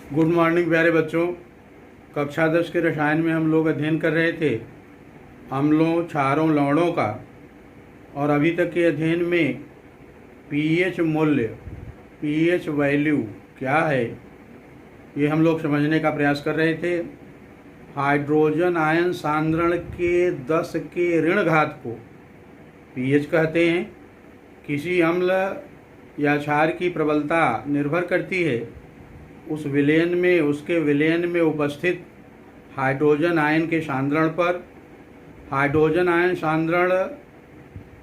Good morning प्यारे बच्चों। कक्षा 10 के रसायन में हम लोग अध्ययन कर रहे थे अम्लों, क्षारों, लवणों का। और अभी तक के अध्ययन में पीएच मूल्य, पीएच वैल्यू क्या है, ये हम लोग समझने का प्रयास कर रहे थे। हाइड्रोजन आयन सांद्रण के 10 के ऋण घात को पीएच कहते हैं। किसी अम्ल या क्षार की प्रबलता निर्भर करती है उस विलयन में, उसके विलयन में उपस्थित हाइड्रोजन आयन के सांद्रण पर। हाइड्रोजन आयन सांद्रण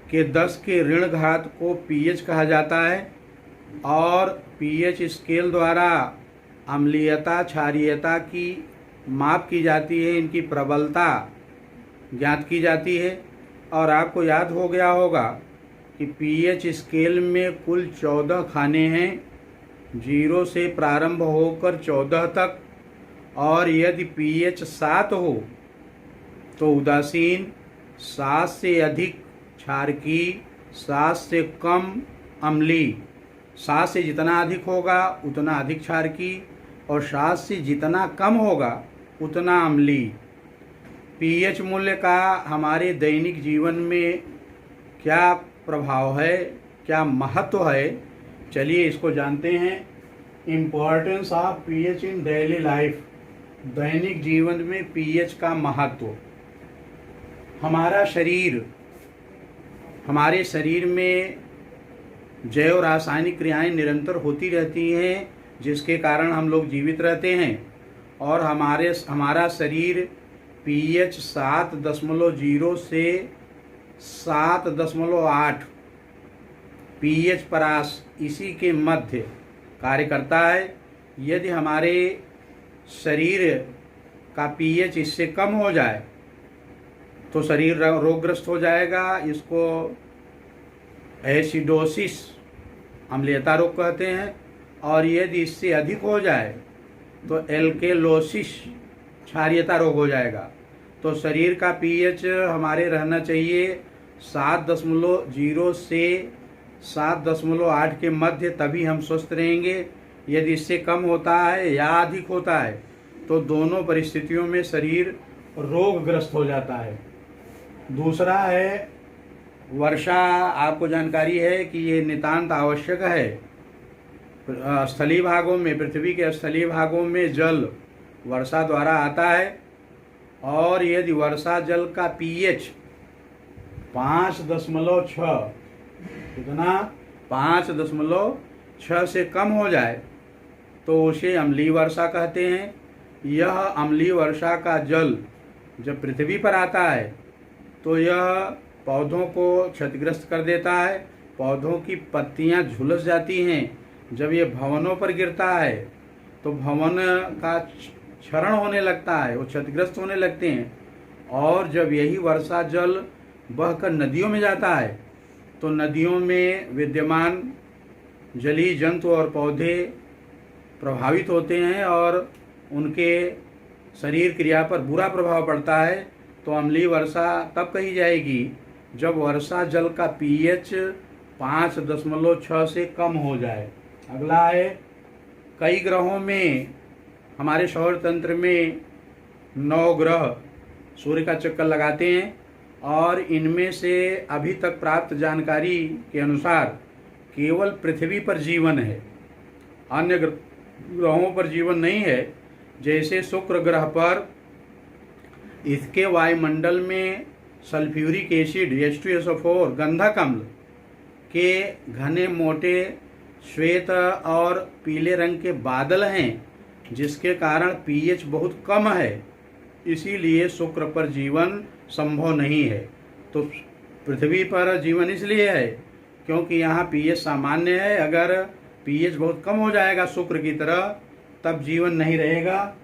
के 10 के ऋण घात को पीएच कहा जाता है और पीएच स्केल द्वारा अम्लीयता, क्षारीयता की माप की जाती है, इनकी प्रबलता ज्ञात की जाती है। और आपको याद हो गया होगा कि पीएच स्केल में कुल 14 खाने हैं, 0 से प्रारंभ होकर 14 तक। और यदि पीएच 7 हो तो उदासीन, 7 से अधिक क्षारकी, 7 से कम अम्ली। 7 से जितना अधिक होगा उतना अधिक क्षारकी और 7 से जितना कम होगा उतना अम्ली। पीएच मूल्य का हमारे दैनिक जीवन में क्या प्रभाव है, क्या महत्व है, चलिए इसको जानते हैं। Importance of pH in daily life, दैनिक जीवन में पीएच का महत्व। हमारे शरीर में जैव रासायनिक क्रियाएं निरंतर होती रहती हैं, जिसके कारण हम लोग जीवित रहते हैं। और हमारा शरीर पीएच 7.0 से 7.8 पीएच परास इसी के मध्य कार्य करता है। यदि हमारे शरीर का पीएच इससे कम हो जाए तो शरीर रोगग्रस्त हो जाएगा। इसको एसिडोसिस, अम्लीयता रोग कहते हैं। और यदि इससे अधिक हो जाए तो एल्केलोसिस, क्षारीयता रोग हो जाएगा। तो शरीर का पीएच हमारे रहना चाहिए 7.0 से 7.8 के मध्य, तभी हम स्वस्थ रहेंगे। यदि इससे कम होता है या अधिक होता है तो दोनों परिस्थितियों में शरीर रोगग्रस्त हो जाता है। दूसरा है वर्षा। आपको जानकारी है कि ये नितांत आवश्यक है। स्थलीय भागों में, पृथ्वी के स्थलीय भागों में जल वर्षा द्वारा आता है। और यदि वर्षा जल का पीएच 5.6, कितना, 5.6 से कम हो जाए तो उसे अम्लीय वर्षा कहते हैं। यह अम्लीय वर्षा का जल जब पृथ्वी पर आता है तो यह पौधों को क्षतिग्रस्त कर देता है। पौधों की पत्तियां झुलस जाती हैं। जब ये भवनों पर गिरता है तो भवन का क्षरण होने लगता है, वो क्षतिग्रस्त होने लगते हैं। और जब यही वर्षा जल बहकर नदियों में जाता है तो नदियों में विद्यमान जलीय जंतु और पौधे प्रभावित होते हैं और उनके शरीर क्रिया पर बुरा प्रभाव पड़ता है। तो अम्लीय वर्षा तब कही जाएगी जब वर्षा जल का पीएच 5.6 से कम हो जाए। अगला है, कई ग्रहों में, हमारे सौर तंत्र में 9 ग्रह सूर्य का चक्कर लगाते हैं और इनमें से अभी तक प्राप्त जानकारी के अनुसार केवल पृथ्वी पर जीवन है, अन्य ग्रहों पर जीवन नहीं है। जैसे शुक्र ग्रह पर इसके वायुमंडल में सल्फ्यूरिक एसिड H2SO4 गंधक अम्ल के घने मोटे श्वेत और पीले रंग के बादल हैं, जिसके कारण पीएच बहुत कम है। इसीलिए शुक्र पर जीवन संभव नहीं है। तो पृथ्वी पर जीवन इसलिए है क्योंकि यहाँ पीएच सामान्य है। अगर पीएच बहुत कम हो जाएगा शुक्र की तरह, तब जीवन नहीं रहेगा।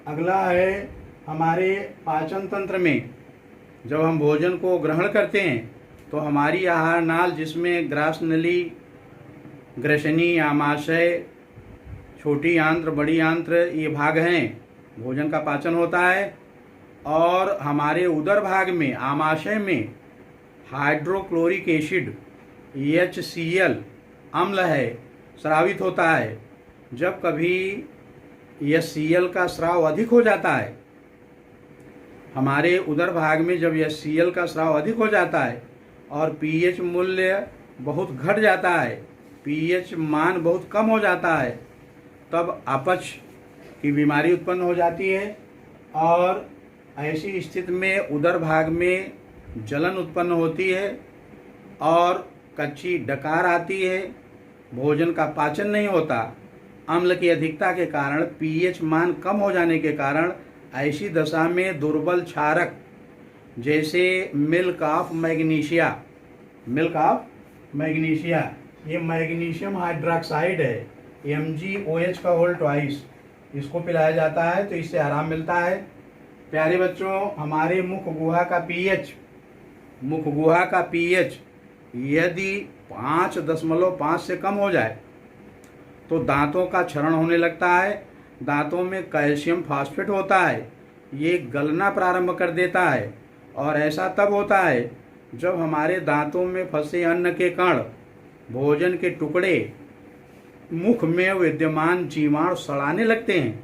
अगला है, हमारे पाचन तंत्र में जब हम भोजन को ग्रहण करते हैं तो हमारी आहार नाल, जिसमें ग्रास नली, ग्रसनी, आमाशय, छोटी आंत्र, बड़ी आंत्र, ये भाग हैं, भोजन का पाचन होता है। और हमारे उदर भाग में, आमाशय में हाइड्रोक्लोरिक एसिड HCl अम्ल है, स्रावित होता है। जब कभी HCl का स्राव अधिक हो जाता है। हमारे उदर भाग में जब HCl का स्राव अधिक हो जाता है और pH मूल्य बहुत घट जाता है, pH मान बहुत कम हो जाता है, तब अपच की बीमारी उत्पन्न हो जाती है और ऐसी स्थिति में उदर भाग में जलन उत्पन्न होती है और कच्ची डकार आती है, भोजन का पाचन नहीं होता। अम्ल की अधिकता के कारण, pH मान कम हो जाने के कारण ऐसी दशा में दुर्बल क्षारक जैसे मिल्क ऑफ मैग्नीशिया, ये मैग्नीशियम हाइड्रोक्साइड है, MgOH का होल ट्वाइस, इसको पिलाया जाता है तो इससे आराम मिलता है। प्यारे बच्चों, हमारे मुख गुहा का pH यदि 5.5 से कम हो जाए तो दांतों का क्षरण होने लगता है। दांतों में कैल्शियम फॉस्फेट होता है, ये गलना प्रारंभ कर देता है और ऐसा तब होता है जब हमारे दांतों में फंसे अन्न के कण, भोजन के टुकड़े मुख में विद्यमान जीवाणु सड़ाने लगते हैं।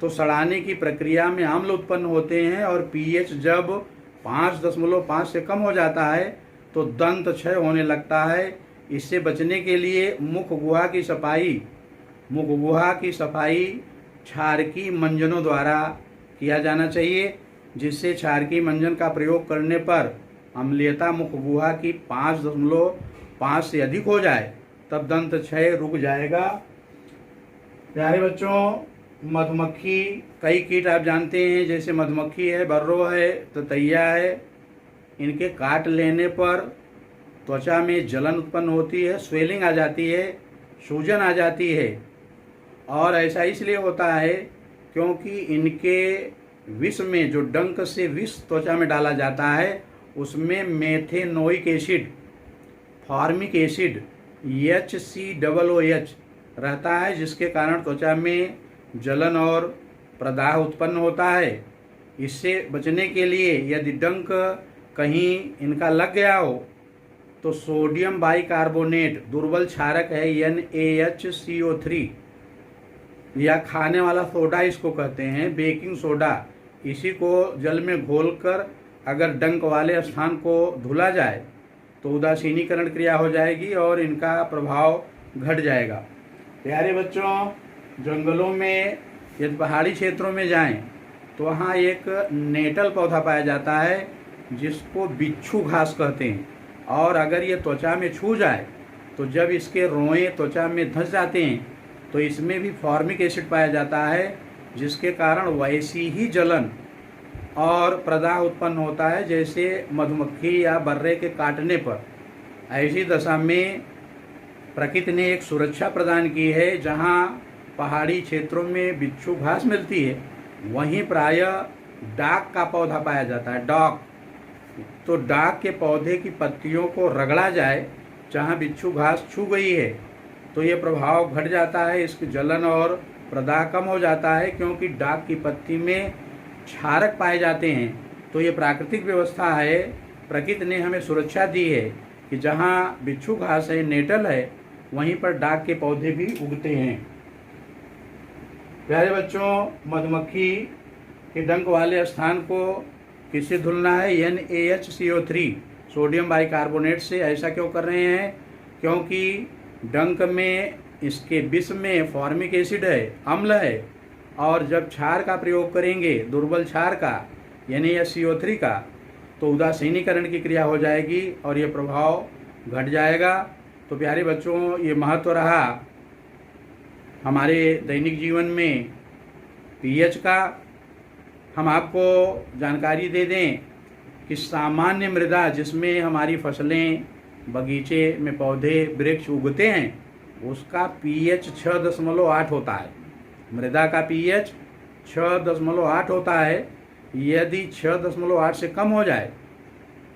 तो सड़ाने की प्रक्रिया में अम्ल उत्पन्न होते हैं और pH जब 5.5 से कम हो जाता है तो दंत क्षय होने लगता है। इससे बचने के लिए मुख गुहा की सफाई क्षारकी मंजनों द्वारा किया जाना चाहिए, जिससे क्षारकी मंजन का प्रयोग करने पर अम्लीयता मुख गुहा की 5.5 से अधिक हो जाए तब दंत क्षय रुक जाएगा। प्यारे बच्चों, मधुमक्खी, कई कीट आप जानते हैं, जैसे मधुमक्खी है, बर्रो है, ततैया है, इनके काट लेने पर त्वचा में जलन उत्पन्न होती है, स्वेलिंग आ जाती है, सूजन आ जाती है। और ऐसा इसलिए होता है क्योंकि इनके विष में, जो डंक से विष त्वचा में डाला जाता है, उसमें methanoic acid, formic acid, HCOOH रहता है, जिसके कारण त्वचा में जलन और प्रदाह उत्पन्न होता है। इससे बचने के लिए यदि डंक कहीं इनका लग गया हो तो सोडियम बाइकार्बोनेट, दुर्बल क्षारक है, NaHCO3, या खाने वाला सोडा इसको कहते हैं, बेकिंग सोडा, इसी को जल में घोलकर अगर डंक वाले स्थान को धुला जाए तो उदासीनीकरण क्रिया हो जाएगी और इनका प्रभाव घट जाएगा। प्यारे बच्चों, जंगलों में यदि पहाड़ी क्षेत्रों में जाएं तो वहाँ एक नेटल पौधा पाया जाता है जिसको बिच्छू घास कहते हैं, और अगर ये त्वचा में छू जाए तो जब इसके रोएं त्वचा में धंस जाते हैं तो इसमें भी फॉर्मिक एसिड पाया जाता है, जिसके कारण वैसी ही जलन और प्रदाह उत्पन्न होता है जैसे मधुमक्खी या बर्रे के काटने पर। ऐसी दशा में प्रकृति ने एक सुरक्षा प्रदान की है। जहाँ पहाड़ी क्षेत्रों में बिच्छू घास मिलती है वहीं प्रायः डाक का पौधा पाया जाता है, डाक। तो डाक के पौधे की पत्तियों को रगड़ा जाए जहाँ बिच्छू घास छू गई है तो ये प्रभाव घट जाता है, इसकी जलन और प्रदाह कम हो जाता है, क्योंकि डाक की पत्ती में क्षारक पाए जाते हैं। तो ये प्राकृतिक व्यवस्था है, प्रकृति ने हमें सुरक्षा दी है कि जहाँ बिच्छू घास है, नेटल है, वहीं पर डाक के पौधे भी उगते हैं। प्यारे बच्चों, मधुमक्खी के डंक वाले स्थान को किससे धुलना है? NaHCO3, सोडियम बाइकार्बोनेट से। ऐसा क्यों कर रहे हैं? क्योंकि डंक में, इसके विष में फॉर्मिक एसिड है, अम्ल है, और जब क्षार का प्रयोग करेंगे, दुर्बल क्षार का NaCO3 का, तो उदासीनीकरण की क्रिया हो जाएगी और ये प्रभाव घट जाएगा। तो प्यारे बच्चों, ये महत्व रहा हमारे दैनिक जीवन में pH का। हम आपको जानकारी दे दें कि सामान्य मृदा जिसमें हमारी फसलें, बगीचे में पौधे, वृक्ष उगते हैं, उसका pH 6.8 होता है। मृदा का pH 6.8 होता है। यदि 6.8 से कम हो जाए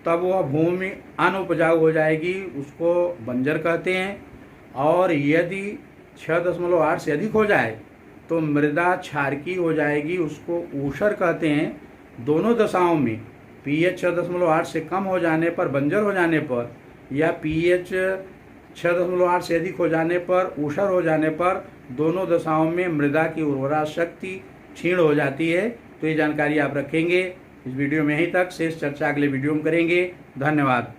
तब वह भूमि अनउपजाऊ हो जाएगी, उसको बंजर कहते हैं। और यदि 6.8 से अधिक हो जाए तो मृदा क्षारकी हो जाएगी, उसको ऊषर कहते हैं। दोनों दशाओं में pH 6.8 से कम हो जाने पर, बंजर हो जाने पर, या pH 6.8 से अधिक हो जाने पर, ऊषर हो जाने पर दोनों दशाओं में मृदा की उर्वरा शक्ति क्षीण हो जाती है। तो ये जानकारी आप रखेंगे। इस वीडियो में यहीं तक, शेष चर्चा अगले वीडियो में करेंगे। धन्यवाद।